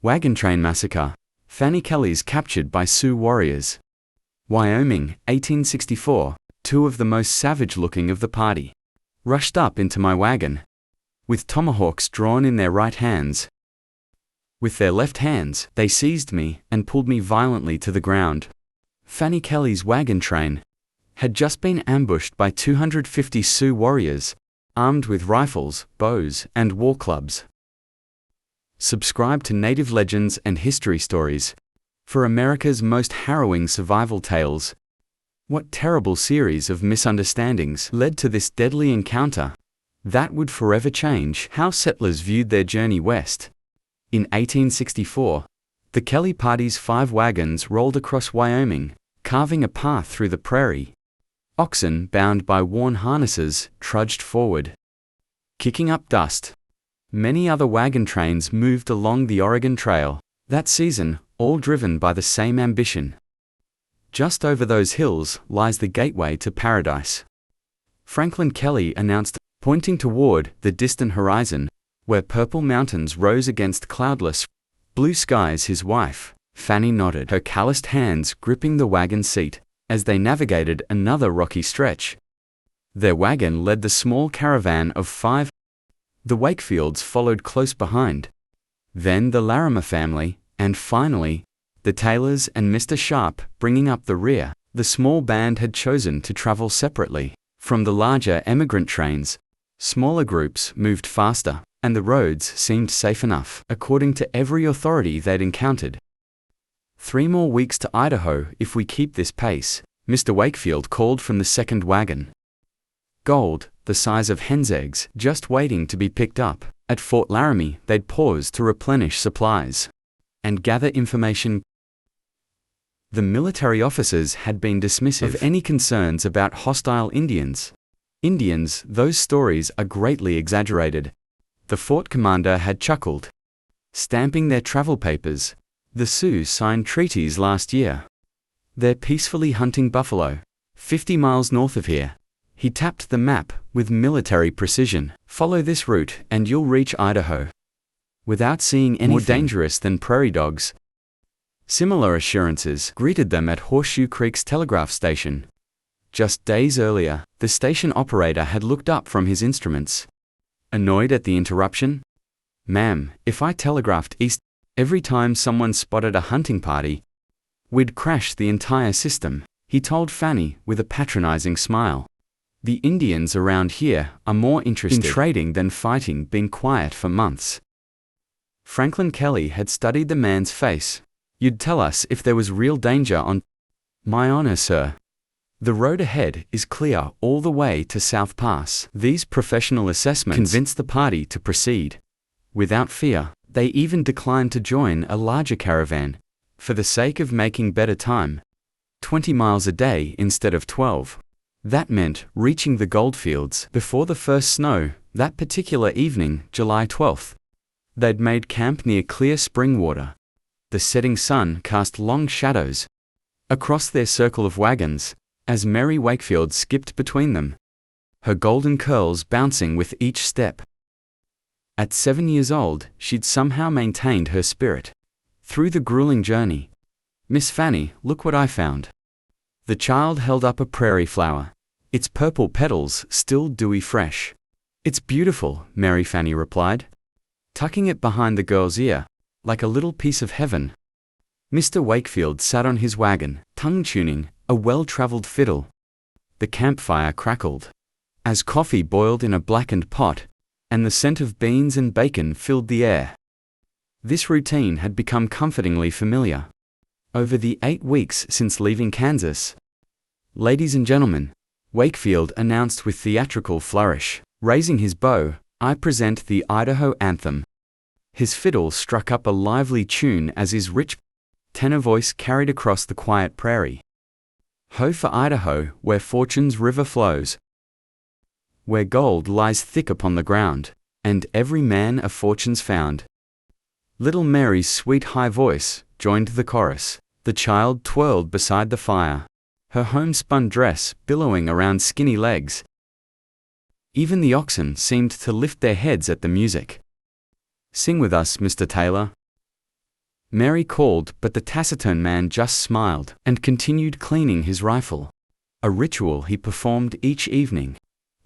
Wagon Train Massacre. Fanny Kelly's captured by Sioux warriors. Wyoming, 1864. Two of the most savage-looking of the party rushed up into my wagon, with tomahawks drawn in their right hands. With their left hands, they seized me and pulled me violently to the ground. Fanny Kelly's wagon train had just been ambushed by 250 Sioux warriors, armed with rifles, bows, and war clubs. Subscribe to Native Legends and History Stories for America's most harrowing survival tales. What terrible series of misunderstandings led to this deadly encounter that would forever change how settlers viewed their journey west? In 1864, the Kelly party's 5 wagons rolled across Wyoming, carving a path through the prairie. Oxen, bound by worn harnesses, trudged forward, kicking up dust. Many other wagon trains moved along the Oregon Trail that season, all driven by the same ambition. Just over those hills lies the gateway to paradise, Franklin Kelly announced, pointing toward the distant horizon, where purple mountains rose against cloudless blue skies. His wife, Fanny, nodded, her calloused hands gripping the wagon seat as they navigated another rocky stretch. Their wagon led the small caravan of 5. The Wakefields followed close behind, then the Larimer family, and finally, the Taylors and Mr. Sharp bringing up the rear. The small band had chosen to travel separately from the larger emigrant trains. Smaller groups moved faster, and the roads seemed safe enough, according to every authority they'd encountered. 3 more weeks to Idaho if we keep this pace, Mr. Wakefield called from the second wagon. Gold, the size of hen's eggs, just waiting to be picked up. At Fort Laramie, they'd pause to replenish supplies and gather information. The military officers had been dismissive of any concerns about hostile Indians. Indians, those stories are greatly exaggerated. The fort commander had chuckled, stamping their travel papers. The Sioux signed treaties last year. They're peacefully hunting buffalo, 50 miles north of here. He tapped the map with military precision. Follow this route and you'll reach Idaho without seeing anything more dangerous than prairie dogs. Similar assurances greeted them at Horseshoe Creek's telegraph station. Just days earlier, the station operator had looked up from his instruments, annoyed at the interruption. "Ma'am, if I telegraphed east every time someone spotted a hunting party, we'd crash the entire system," he told Fanny with a patronizing smile. "The Indians around here are more interested in trading than fighting." Been quiet for months. Franklin Kelly had studied the man's face. "You'd tell us if there was real danger on." "My honor, sir. The road ahead is clear all the way to South Pass." These professional assessments convinced the party to proceed. Without fear, they even declined to join a larger caravan, for the sake of making better time. 20 miles a day instead of 12. That meant reaching the goldfields before the first snow. That particular evening, July 12th, they'd made camp near clear spring water. The setting sun cast long shadows across their circle of wagons as Mary Wakefield skipped between them, her golden curls bouncing with each step. At 7 years old, she'd somehow maintained her spirit through the grueling journey. "Miss Fanny, look what I found." The child held up a prairie flower, its purple petals still dewy fresh. "It's beautiful," Mary Fanny replied, tucking it behind the girl's ear, like a little piece of heaven. Mr. Wakefield sat on his wagon, tongue-tuning a well-traveled fiddle. The campfire crackled as coffee boiled in a blackened pot, and the scent of beans and bacon filled the air. This routine had become comfortingly familiar over the 8 weeks since leaving Kansas. "Ladies and gentlemen," Wakefield announced with theatrical flourish, raising his bow, "I present the Idaho anthem." His fiddle struck up a lively tune as his rich tenor voice carried across the quiet prairie. "Ho for Idaho, where fortune's river flows, where gold lies thick upon the ground, and every man a fortune's found." Little Mary's sweet high voice joined the chorus. The child twirled beside the fire, her homespun dress billowing around skinny legs. Even the oxen seemed to lift their heads at the music. "Sing with us, Mr. Taylor." Mary called, but the taciturn man just smiled and continued cleaning his rifle, a ritual he performed each evening,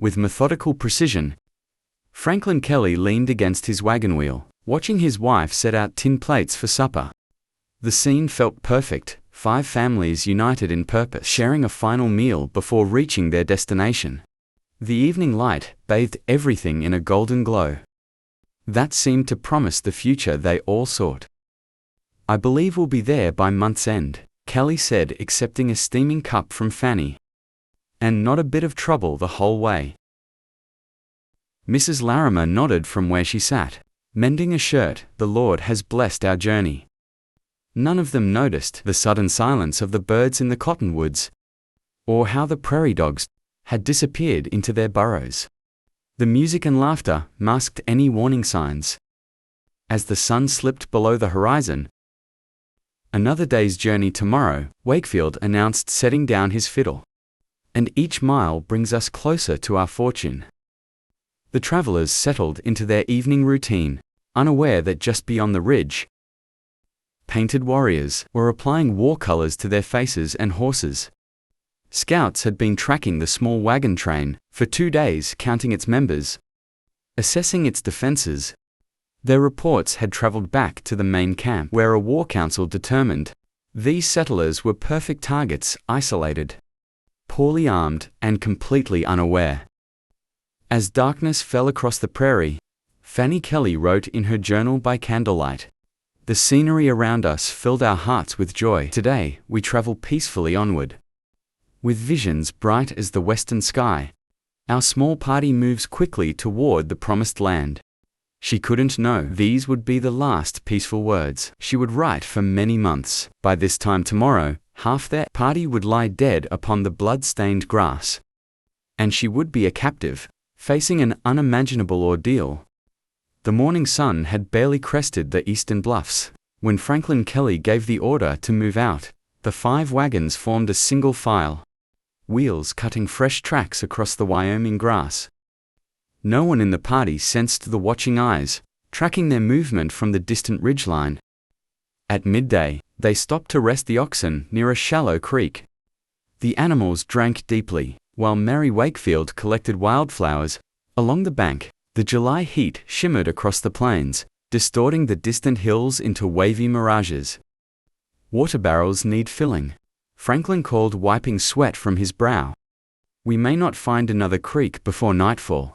with methodical precision. Franklin Kelly leaned against his wagon wheel, watching his wife set out tin plates for supper. The scene felt perfect, 5 families united in purpose, sharing a final meal before reaching their destination. The evening light bathed everything in a golden glow. That seemed to promise the future they all sought. "I believe we'll be there by month's end," Kelly said, accepting a steaming cup from Fanny. "And not a bit of trouble the whole way." Mrs. Larimer nodded from where she sat, mending a shirt. "The Lord has blessed our journey." None of them noticed the sudden silence of the birds in the cottonwoods, or how the prairie dogs had disappeared into their burrows. The music and laughter masked any warning signs. As the sun slipped below the horizon, "Another day's journey tomorrow," Wakefield announced, setting down his fiddle. "And each mile brings us closer to our fortune." The travelers settled into their evening routine, unaware that just beyond the ridge, painted warriors were applying war colors to their faces and horses. Scouts had been tracking the small wagon train for 2 days, counting its members, assessing its defenses. Their reports had traveled back to the main camp, where a war council determined these settlers were perfect targets, isolated, poorly armed, and completely unaware. As darkness fell across the prairie, Fanny Kelly wrote in her journal by candlelight, "The scenery around us filled our hearts with joy. Today, we travel peacefully onward. With visions bright as the western sky, our small party moves quickly toward the promised land." She couldn't know these would be the last peaceful words she would write for many months. By this time tomorrow, half their party would lie dead upon the blood-stained grass, and she would be a captive, facing an unimaginable ordeal. The morning sun had barely crested the eastern bluffs when Franklin Kelly gave the order to move out. The 5 wagons formed a single file, wheels cutting fresh tracks across the Wyoming grass. No one in the party sensed the watching eyes, tracking their movement from the distant ridgeline. At midday, they stopped to rest the oxen near a shallow creek. The animals drank deeply, while Mary Wakefield collected wildflowers along the bank. The July heat shimmered across the plains, distorting the distant hills into wavy mirages. "Water barrels need filling," Franklin called, wiping sweat from his brow. "We may not find another creek before nightfall."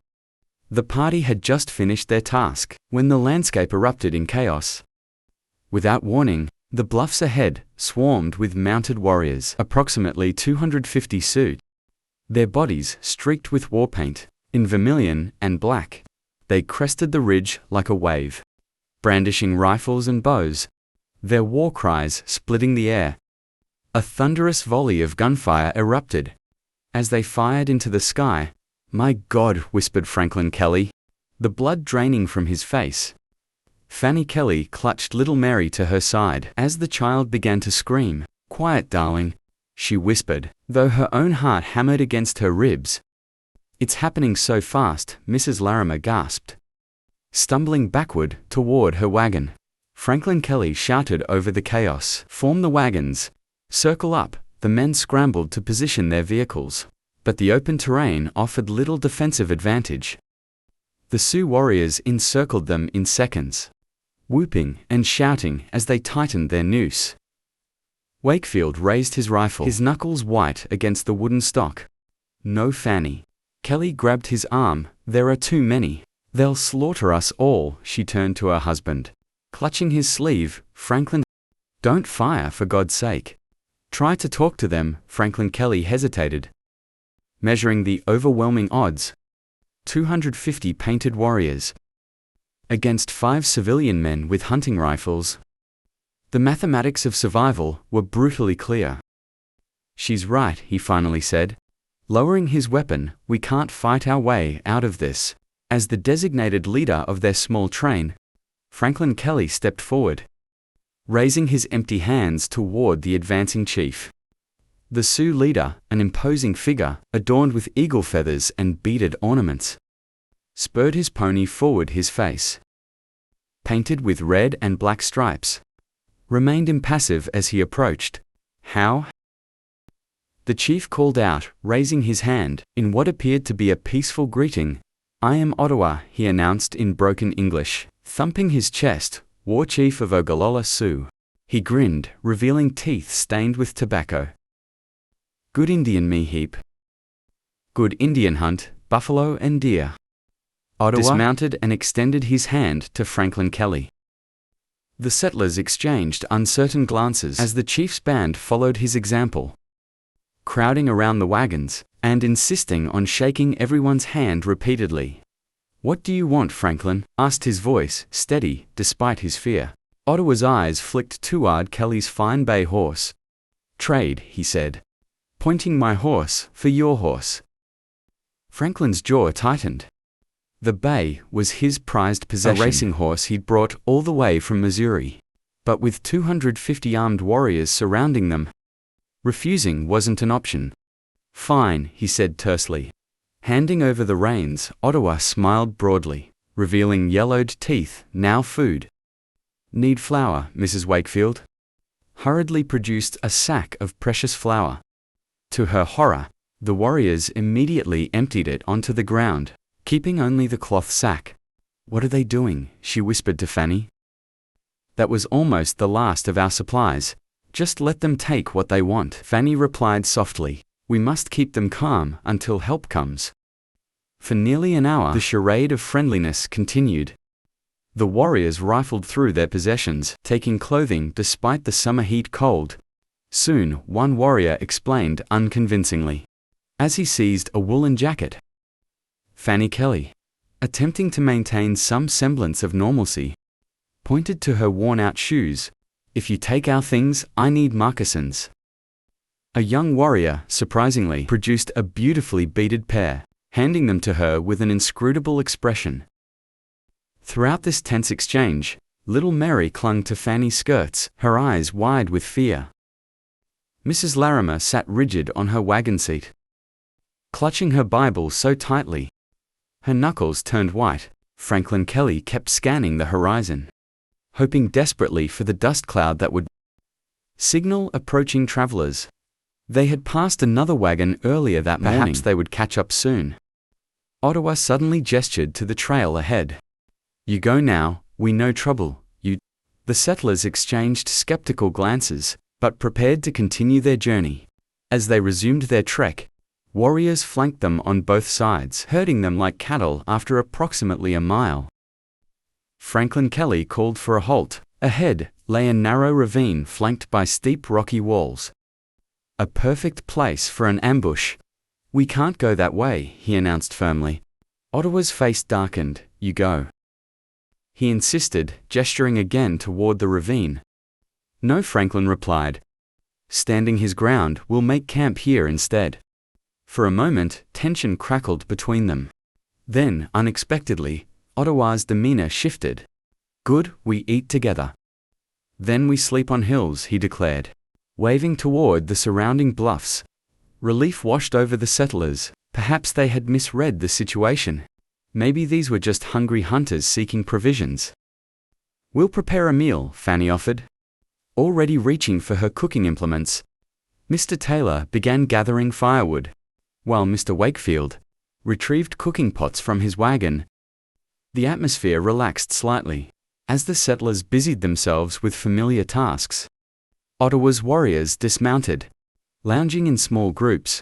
The party had just finished their task when the landscape erupted in chaos. Without warning, the bluffs ahead swarmed with mounted warriors, approximately 250 Sioux. Their bodies streaked with war paint, in vermilion and black. They crested the ridge like a wave, brandishing rifles and bows, their war cries splitting the air. A thunderous volley of gunfire erupted. As they fired into the sky, "My God," whispered Franklin Kelly, the blood draining from his face. Fanny Kelly clutched little Mary to her side as the child began to scream. "Quiet, darling," she whispered, though her own heart hammered against her ribs. "It's happening so fast," Mrs. Larimer gasped. Stumbling backward toward her wagon, Franklin Kelly shouted over the chaos, "Form the wagons! Circle up!" The men scrambled to position their vehicles, but the open terrain offered little defensive advantage. The Sioux warriors encircled them in seconds, whooping and shouting as they tightened their noose. Wakefield raised his rifle, his knuckles white against the wooden stock. "No, Fanny." Kelly grabbed his arm. "There are too many. They'll slaughter us all." She turned to her husband, clutching his sleeve. "Franklin, don't fire, for God's sake. Try to talk to them." Franklin Kelly hesitated, measuring the overwhelming odds. 250 painted warriors against 5 civilian men with hunting rifles. The mathematics of survival were brutally clear. "She's right," he finally said, lowering his weapon. "We can't fight our way out of this." As the designated leader of their small train, Franklin Kelly stepped forward, raising his empty hands toward the advancing chief. The Sioux leader, an imposing figure, adorned with eagle feathers and beaded ornaments, spurred his pony forward, his face painted with red and black stripes, remained impassive as he approached. How? The chief called out, raising his hand, in what appeared to be a peaceful greeting. I am Ottawa, he announced in broken English, thumping his chest, War Chief of Ogallala Sioux. He grinned, revealing teeth stained with tobacco. Good Indian me heap. Good Indian hunt, buffalo and deer. Ottawa dismounted and extended his hand to Franklin Kelly. The settlers exchanged uncertain glances as the chief's band followed his example, crowding around the wagons and insisting on shaking everyone's hand repeatedly. What do you want, Franklin? Asked his voice, steady despite his fear. Ottawa's eyes flicked toward Kelly's fine bay horse. Trade, he said, pointing my horse for your horse. Franklin's jaw tightened. The bay was his prized possession, a racing horse he'd brought all the way from Missouri. But with 250 armed warriors surrounding them, refusing wasn't an option. Fine, he said tersely. Handing over the reins, Ottawa smiled broadly, revealing yellowed teeth, now food. Need flour, Mrs. Wakefield? Hurriedly produced a sack of precious flour. To her horror, the warriors immediately emptied it onto the ground, keeping only the cloth sack. What are they doing? She whispered to Fanny. That was almost the last of our supplies. Just let them take what they want, Fanny replied softly. We must keep them calm until help comes. For nearly an hour, the charade of friendliness continued. The warriors rifled through their possessions, taking clothing despite the summer heat cold. Soon, one warrior explained unconvincingly, as he seized a woolen jacket. Fanny Kelly, attempting to maintain some semblance of normalcy, pointed to her worn-out shoes. If you take our things, I need moccasins. A young warrior, surprisingly, produced a beautifully beaded pair, handing them to her with an inscrutable expression. Throughout this tense exchange, little Mary clung to Fanny's skirts, her eyes wide with fear. Mrs. Larimer sat rigid on her wagon seat, clutching her Bible so tightly. Her knuckles turned white. Franklin Kelly kept scanning the horizon, hoping desperately for the dust cloud that would signal approaching travelers. They had passed another wagon earlier that morning. Perhaps they would catch up soon. Ottawa suddenly gestured to the trail ahead. You go now, we no trouble, you. The settlers exchanged skeptical glances, but prepared to continue their journey. As they resumed their trek, warriors flanked them on both sides, herding them like cattle after approximately a mile. Franklin Kelly called for a halt. Ahead lay a narrow ravine flanked by steep rocky walls. A perfect place for an ambush. We can't go that way, he announced firmly. Ottawa's face darkened. You go, he insisted, gesturing again toward the ravine. No, Franklin replied, standing his ground. We'll make camp here instead. For a moment, tension crackled between them. Then, unexpectedly, Ottawa's demeanor shifted. Good, we eat together. Then we sleep on hills, he declared, waving toward the surrounding bluffs. Relief washed over the settlers. Perhaps they had misread the situation. Maybe these were just hungry hunters seeking provisions. We'll prepare a meal, Fanny offered. Already reaching for her cooking implements, Mr. Taylor began gathering firewood, while Mr. Wakefield retrieved cooking pots from his wagon. The atmosphere relaxed slightly as the settlers busied themselves with familiar tasks. Ottawa's warriors dismounted, lounging in small groups,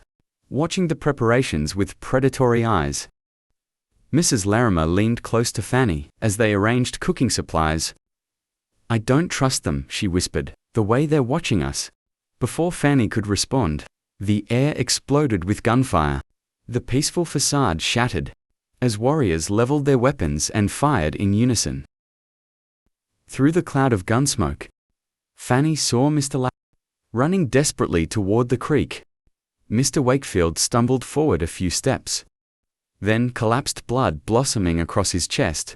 watching the preparations with predatory eyes. Mrs. Larimer leaned close to Fanny as they arranged cooking supplies. I don't trust them, she whispered, the way they're watching us. Before Fanny could respond, the air exploded with gunfire. The peaceful facade shattered as warriors leveled their weapons and fired in unison. Through the cloud of gunsmoke, Fanny saw Mr. Larimer running desperately toward the creek. Mr. Wakefield stumbled forward a few steps, then collapsed, blood blossoming across his chest.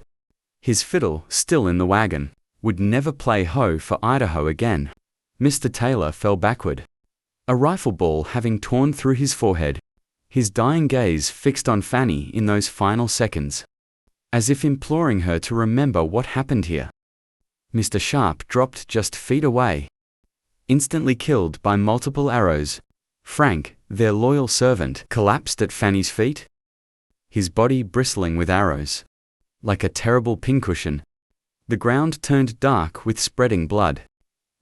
His fiddle, still in the wagon, would never play Ho for Idaho again. Mr. Taylor fell backward, a rifle ball having torn through his forehead, his dying gaze fixed on Fanny in those final seconds, as if imploring her to remember what happened here. Mr. Sharp dropped just feet away, instantly killed by multiple arrows. Frank, their loyal servant, collapsed at Fanny's feet, his body bristling with arrows. Like a terrible pincushion, the ground turned dark with spreading blood.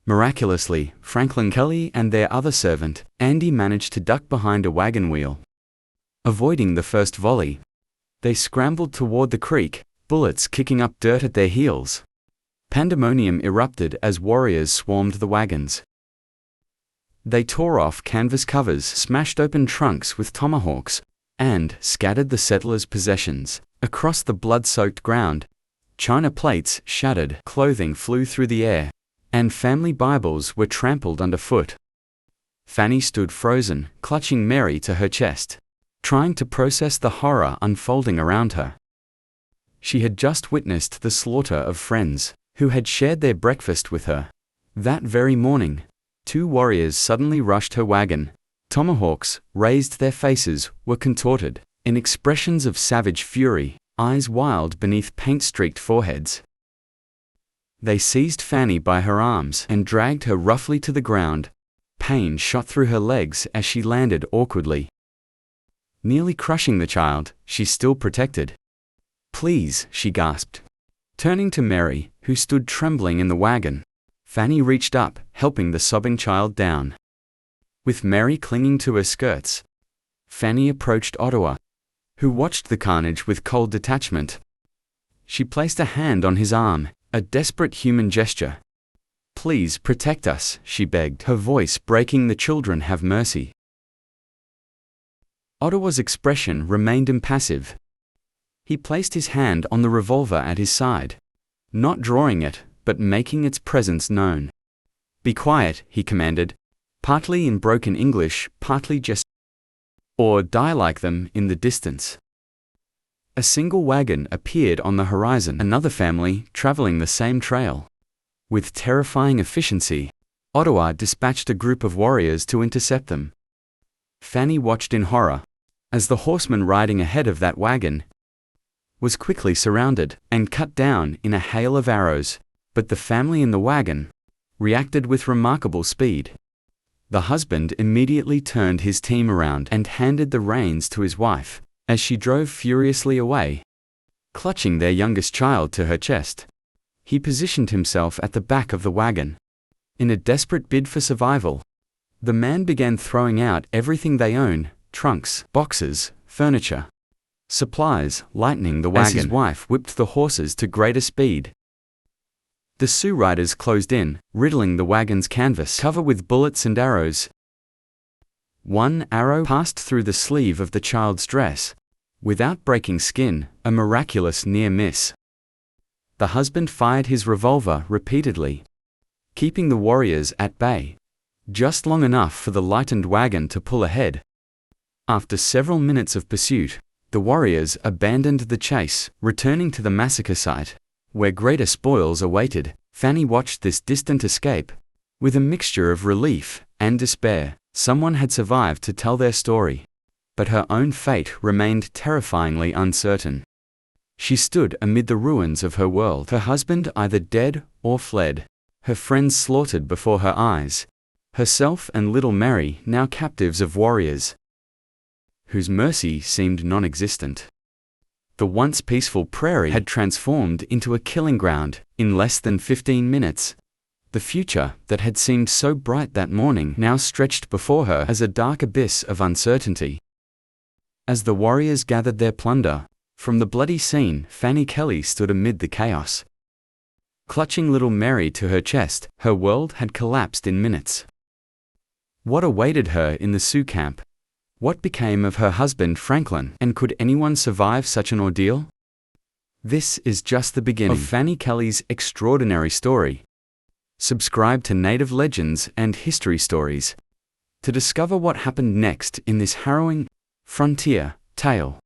Miraculously, Franklin Kelly and their other servant, Andy, managed to duck behind a wagon wheel. Avoiding the first volley, they scrambled toward the creek, bullets kicking up dirt at their heels. Pandemonium erupted as warriors swarmed the wagons. They tore off canvas covers, smashed open trunks with tomahawks, and scattered the settlers' possessions across the blood-soaked ground. China plates shattered, clothing flew through the air, and family Bibles were trampled underfoot. Fanny stood frozen, clutching Mary to her chest, trying to process the horror unfolding around her. She had just witnessed the slaughter of friends who had shared their breakfast with her. That very morning, 2 warriors suddenly rushed her wagon. Tomahawks, raised, their faces were contorted in expressions of savage fury, eyes wild beneath paint-streaked foreheads. They seized Fanny by her arms and dragged her roughly to the ground. Pain shot through her legs as she landed awkwardly, nearly crushing the child she still protected. "Please," she gasped. Turning to Mary, who stood trembling in the wagon, Fanny reached up, helping the sobbing child down. With Mary clinging to her skirts, Fanny approached Ottawa, who watched the carnage with cold detachment. She placed a hand on his arm, a desperate human gesture. "Please protect us," she begged, her voice breaking. "The children, have mercy." Ottawa's expression remained impassive. He placed his hand on the revolver at his side, not drawing it, but making its presence known. "Be quiet," he commanded, partly in broken English, partly just, "or die like them in the distance." A single wagon appeared on the horizon, another family traveling the same trail. With terrifying efficiency, Ottawa dispatched a group of warriors to intercept them. Fanny watched in horror as the horseman riding ahead of that wagon was quickly surrounded and cut down in a hail of arrows. But the family in the wagon reacted with remarkable speed. The husband immediately turned his team around and handed the reins to his wife as she drove furiously away. Clutching their youngest child to her chest, he positioned himself at the back of the wagon. In a desperate bid for survival, the man began throwing out everything they owned: trunks, boxes, furniture, supplies, lightening the wagon. As his wife whipped the horses to greater speed, the Sioux riders closed in, riddling the wagon's canvas cover with bullets and arrows. One arrow passed through the sleeve of the child's dress, without breaking skin, a miraculous near miss. The husband fired his revolver repeatedly, keeping the warriors at bay, just long enough for the lightened wagon to pull ahead. After several minutes of pursuit, the warriors abandoned the chase, returning to the massacre site, where greater spoils awaited. Fanny watched this distant escape with a mixture of relief and despair. Someone had survived to tell their story, but her own fate remained terrifyingly uncertain. She stood amid the ruins of her world, her husband either dead or fled, her friends slaughtered before her eyes, herself and little Mary now captives of warriors whose mercy seemed non-existent. The once peaceful prairie had transformed into a killing ground in less than 15 minutes. The future that had seemed so bright that morning now stretched before her as a dark abyss of uncertainty. As the warriors gathered their plunder from the bloody scene, Fanny Kelly stood amid the chaos. Clutching little Mary to her chest, her world had collapsed in minutes. What awaited her in the Sioux camp? What became of her husband Franklin, and could anyone survive such an ordeal? This is just the beginning of Fanny Kelly's extraordinary story. Subscribe to Native Legends and History Stories to discover what happened next in this harrowing frontier tale.